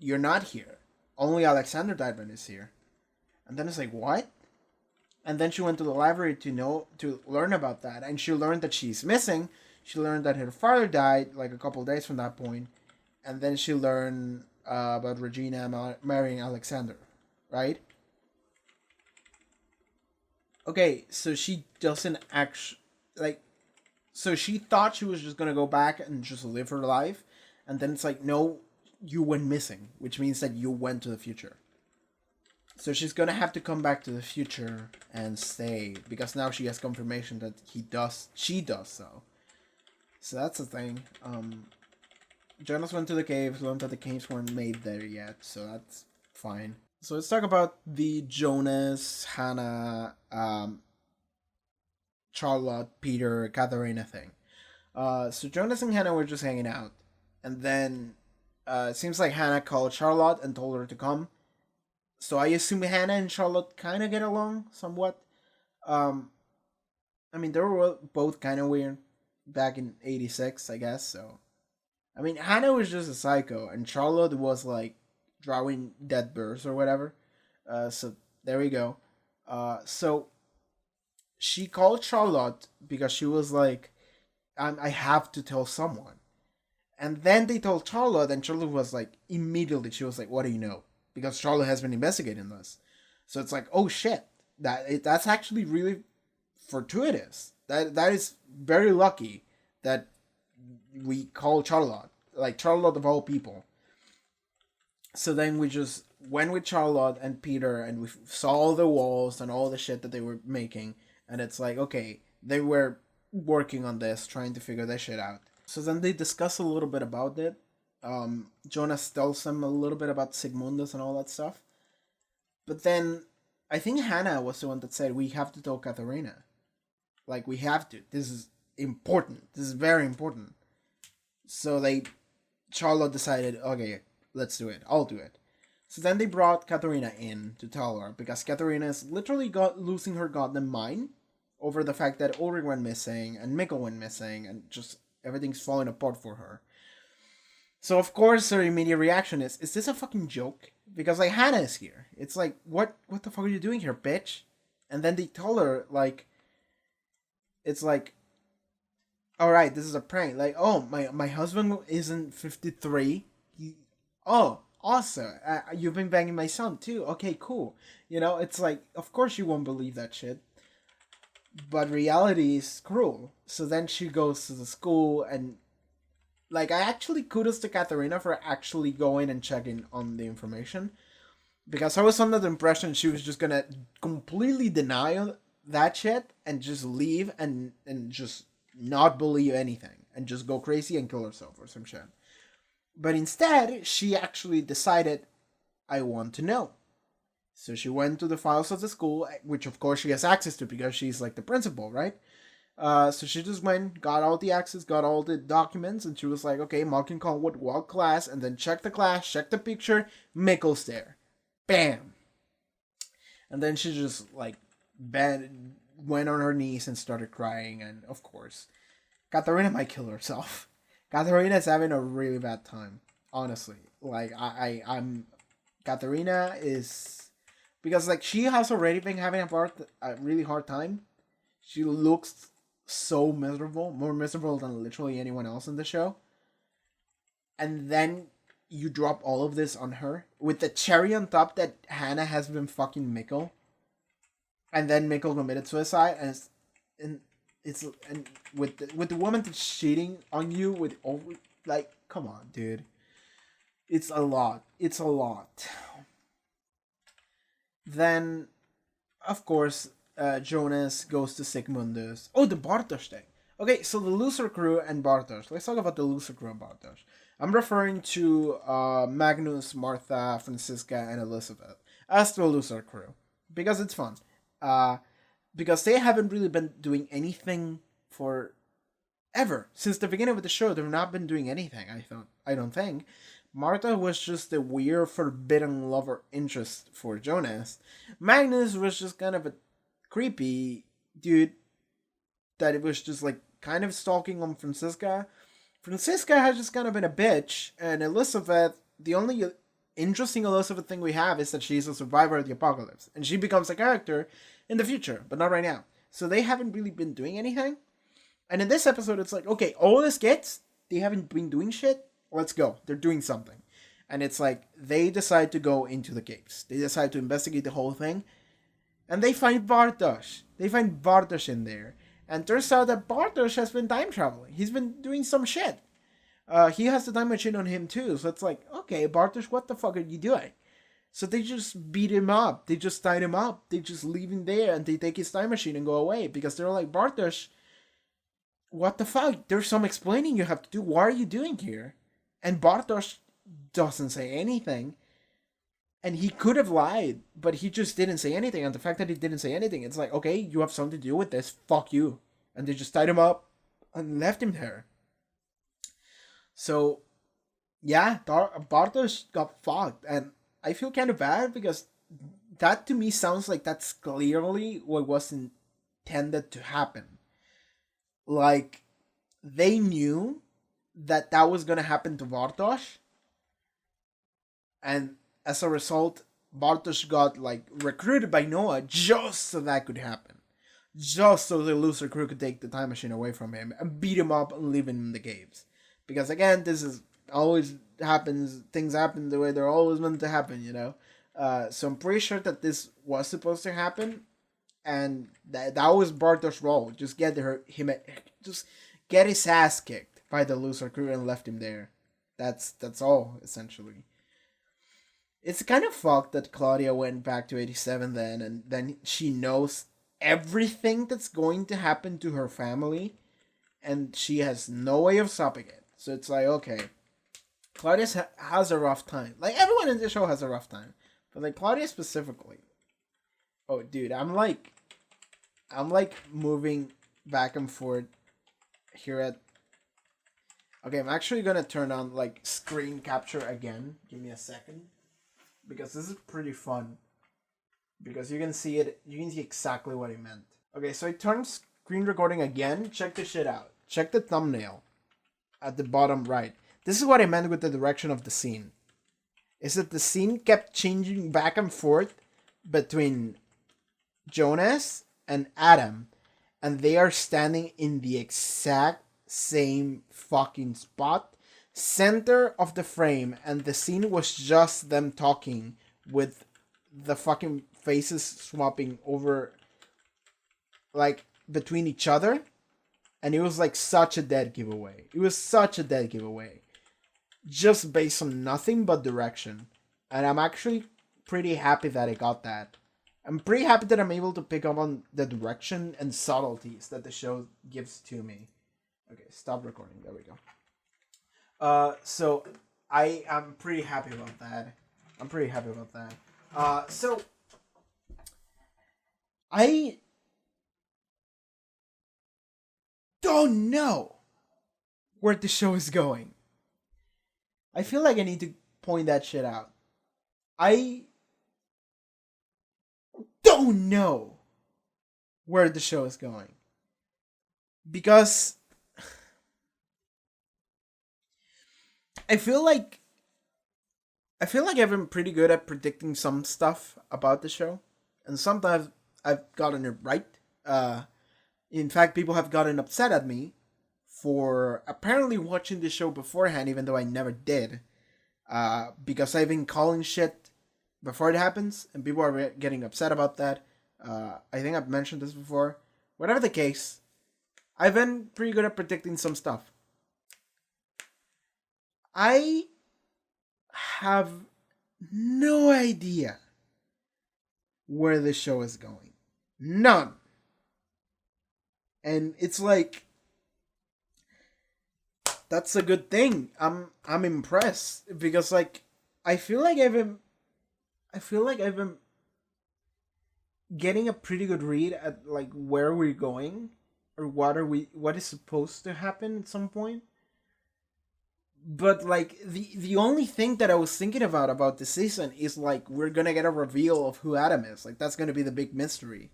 you're not here. Only Alexander Diamond is here. And then it's like, what? And then she went to the library to learn about that, and she learned that she's missing. She learned that her father died like a couple days from that point, and then she learned about Regina marrying Alexander, right? Okay, so she doesn't actually, like, so she thought she was just gonna go back and just live her life, and then it's like, no, you went missing, which means that you went to the future. So she's gonna have to come back to the future and stay, because now she has confirmation that she does so. So that's the thing. Jonas went to the caves, learned that the caves weren't made there yet, so that's fine. So let's talk about the Jonas, Hannah, Charlotte, Peter, Katharina thing. So Jonas and Hannah were just hanging out, and then it seems like Hannah called Charlotte and told her to come. So I assume Hannah and Charlotte kind of get along somewhat. I mean, they were both kind of weird back in '86, I guess. So, I mean, Hannah was just a psycho, and Charlotte was like drawing dead birds or whatever. So there we go. So she called Charlotte because she was like, I have to tell someone. And then they told Charlotte, and Charlotte was like, immediately, she was like, what do you know? Because Charlotte has been investigating this. So it's like, oh shit. That's actually really fortuitous. That is very lucky that we called Charlotte. Like, Charlotte of all people. So then we just went with Charlotte and Peter, and we saw all the walls and all the shit that they were making. And it's like, okay, they were working on this, trying to figure that shit out. So then they discuss a little bit about it. Jonas tells them a little bit about Sigmundus and all that stuff. But then, I think Hannah was the one that said, we have to tell Katharina. Like, we have to. This is important. This is very important. So Charlotte decided, okay, let's do it. I'll do it. So then they brought Katharina in to tell her, because Katharina is literally losing her goddamn mind over the fact that Ulrich went missing and Mikkel went missing, and just everything's falling apart for her. So of course her immediate reaction is this a fucking joke? Because like Hannah is here. It's like, what the fuck are you doing here, bitch? And then they tell her, like, it's like, alright, this is a prank. Like, oh, my husband isn't 53. Oh, awesome. You've been banging my son too. Okay, cool. You know, it's like, of course you won't believe that shit. But reality is cruel. So then she goes to the school, and like, I actually kudos to Katharina for actually going and checking on the information. Because I was under the impression she was just gonna completely deny that shit and just leave and just not believe anything and just go crazy and kill herself or some shit. But instead, she actually decided, I want to know. So she went to the files of the school, which of course she has access to because she's like the principal, right? So she just went, got all the access, got all the documents, and she was like, okay, Malkin called what class, and then check the class, check the picture, Mikkel's there. Bam! And then she just, like, went on her knees and started crying, and of course, Katharina might kill herself. Katharina's having a really bad time, honestly. Like, I'm... Katharina is... Because, like, she has already been having a really hard time. She looks so miserable, more miserable than literally anyone else in the show. And then you drop all of this on her with the cherry on top that Hannah has been fucking Mikkel, and then Mikkel committed suicide, and it's with the woman that's cheating on you with over, like, come on, dude, it's a lot. It's a lot. Then, of course, Jonas goes to Sigmundus. Oh, the Bartosz thing. Okay, so the loser crew and Bartosz. Let's talk about the loser crew and Bartosz. I'm referring to Magnus, Martha, Franziska, and Elizabeth as the loser crew. Because it's fun. Because they haven't really been doing anything for ever. Since the beginning of the show, they've not been doing anything, I don't think. Martha was just a weird, forbidden lover interest for Jonas. Magnus was just kind of a creepy dude that it was just like kind of stalking on Franziska. Franziska has just kind of been a bitch, and Elizabeth, the only interesting Elizabeth thing we have is that she's a survivor of the apocalypse, and she becomes a character in the future, but not right now. So they haven't really been doing anything. And in this episode, it's like, okay, all the skits, they haven't been doing shit. Let's go. They're doing something. And it's like, they decide to go into the caves. They decide to investigate the whole thing. And they find Bartosz. They find Bartosz in there. And turns out that Bartosz has been time traveling. He's been doing some shit. he has the time machine on him too. So it's like, okay, Bartosz, what the fuck are you doing? So they just beat him up. They just tied him up. They just leave him there and they take his time machine and go away because they're like, Bartosz, what the fuck? There's some explaining you have to do. What are you doing here? And Bartosz doesn't say anything. And he could have lied, but he just didn't say anything. And the fact that he didn't say anything, it's like, okay, you have something to do with this. Fuck you. And they just tied him up and left him there. So, yeah, Bartosz got fucked. And I feel kind of bad because that to me sounds like that's clearly what was intended to happen. Like, they knew that was going to happen to Bartosz. And as a result, Bartosz got, like, recruited by Noah just so that could happen. Just so the loser crew could take the time machine away from him and beat him up and leave him in the caves. Because, again, this is always happens. Things happen the way they're always meant to happen, you know? So I'm pretty sure that this was supposed to happen. And that was Bartosz's role. Just get his ass kicked by the loser crew and left him there. That's all, essentially. It's kind of fucked that Claudia went back to 87 then, and then she knows everything that's going to happen to her family, and she has no way of stopping it. So it's like, okay, Claudia has a rough time. Like, everyone in the show has a rough time. But, like, Claudia specifically. Oh, dude, I'm like moving back and forth here at... Okay, I'm actually gonna turn on, like, screen capture again. Give me a second. Because this is pretty fun. Because you can see it, you can see exactly what he meant. Okay, so I turned screen recording again. Check this shit out. Check the thumbnail at the bottom right. This is what I meant with the direction of the scene. Is that the scene kept changing back and forth between Jonas and Adam, and they are standing in the exact same fucking spot, center of the frame, and the scene was just them talking with the fucking faces swapping over, like, between each other, and it was like such a dead giveaway. It was such a dead giveaway, just based on nothing but direction, and I'm actually pretty happy that I got that. I'm pretty happy that I'm able to pick up on the direction and subtleties that the show gives to me. Okay, stop recording. There we go. So I am pretty happy about that. So I don't know where the show is going. I feel like I need to point that shit out. I don't know where the show is going. Because I feel like I've been pretty good at predicting some stuff about the show, and sometimes I've gotten it right. In fact, people have gotten upset at me for apparently watching the show beforehand, even though I never did, because I've been calling shit before it happens, and people are getting upset about that. I think I've mentioned this before. Whatever the case, I've been pretty good at predicting some stuff. I have no idea where the show is going. None. And it's like, that's a good thing. I'm impressed because, like, I feel like I've been getting a pretty good read at, like, where we're going or what is supposed to happen at some point. But, like, the only thing that I was thinking about this season is, like, we're gonna get a reveal of who Adam is. Like, that's gonna be the big mystery.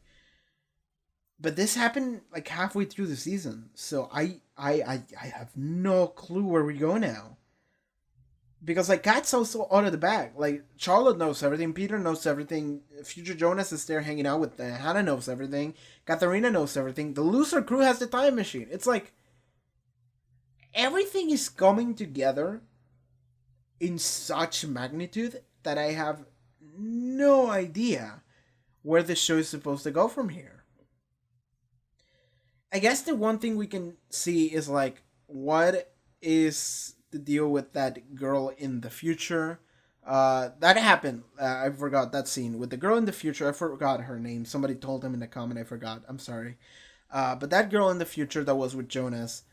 But this happened, like, halfway through the season. So I have no clue where we go now. Because, like, Kat's also out of the bag. Like, Charlotte knows everything. Peter knows everything. Future Jonas is there hanging out with them. Hannah knows everything. Katharina knows everything. The loser crew has the time machine. It's like, everything is coming together in such magnitude that I have no idea where the show is supposed to go from here. I guess the one thing we can see is, like, what is to deal with that girl in the future. That happened. I forgot that scene with the girl in the future. I forgot her name. Somebody told him in the comment. I forgot. I'm sorry. But that girl in the future that was with Jonas,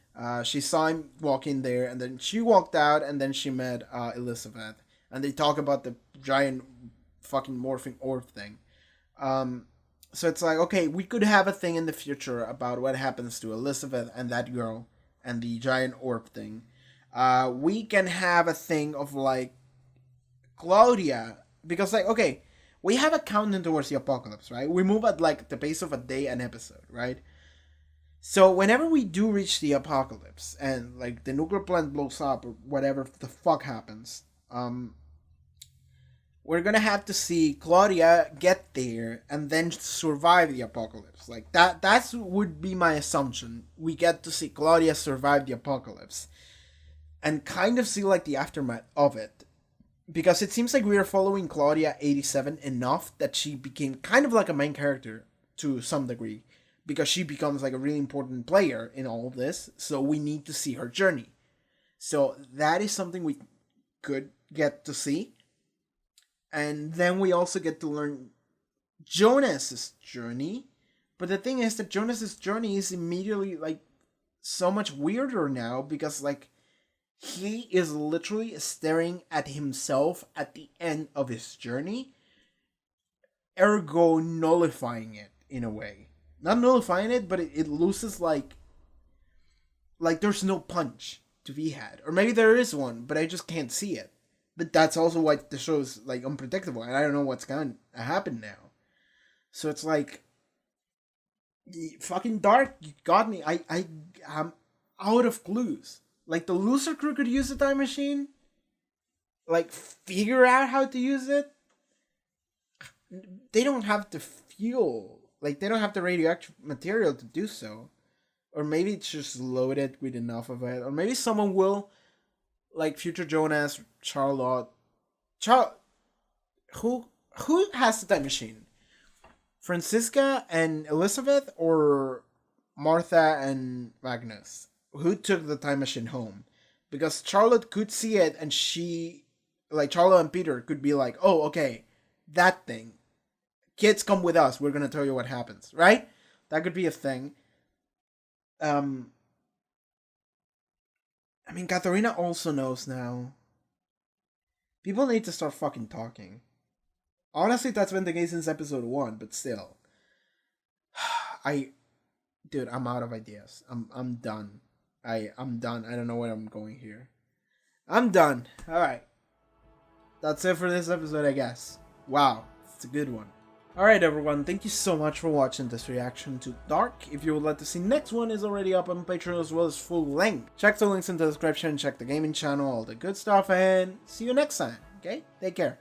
she saw him walk in there, and then she walked out, and then she met Elizabeth, and they talk about the giant fucking morphing orb thing. So it's like, okay, we could have a thing in the future about what happens to Elizabeth and that girl and the giant orb thing. We can have a thing of like Claudia, because like, okay, we have a countdown towards the apocalypse, right? We move at like the pace of a day an episode, right? So whenever we do reach the apocalypse and like the nuclear plant blows up or whatever the fuck happens, we're gonna have to see Claudia get there and then survive the apocalypse. Like that's would be my assumption. We get to see Claudia survive the apocalypse and kind of see like the aftermath of it. Because it seems like we are following Claudia 87 enough that she became kind of like a main character to some degree. Because she becomes like a really important player in all of this. So we need to see her journey. So that is something we could get to see. And then we also get to learn Jonas's journey. But the thing is that Jonas's journey is immediately like so much weirder now. Because like he is literally staring at himself at the end of his journey. Ergo nullifying it in a way. Not nullifying it, but it loses like there's no punch to be had. Or maybe there is one, but I just can't see it. But that's also why the show is like unpredictable, and I don't know what's going to happen now. So it's like, fucking Dark, you got me. I'm out of clues. Like the loser crew could use the time machine, like figure out how to use it. They don't have the fuel. Like, they don't have the radioactive material to do so. Or maybe it's just loaded with enough of it. Or maybe someone will, like future Jonas, Charlotte. Who has the time machine? Francisca and Elizabeth, or Martha and Magnus? Who took the time machine home? Because Charlotte could see it, and she, like Charlotte and Peter could be like, oh, okay, that thing. Kids, come with us. We're going to tell you what happens, right? That could be a thing. I mean, Katharina also knows now. People need to start fucking talking. Honestly, that's been the case since episode 1, but still. Dude, I'm out of ideas. I'm done. I'm done. I don't know where I'm going here. I'm done. Alright. That's it for this episode, I guess. Wow. It's a good one. Alright everyone, thank you so much for watching this reaction to Dark. If you would like to see next one, is already up on Patreon as well as full length. Check the links in the description, check the gaming channel, all the good stuff, and see you next time, okay? Take care.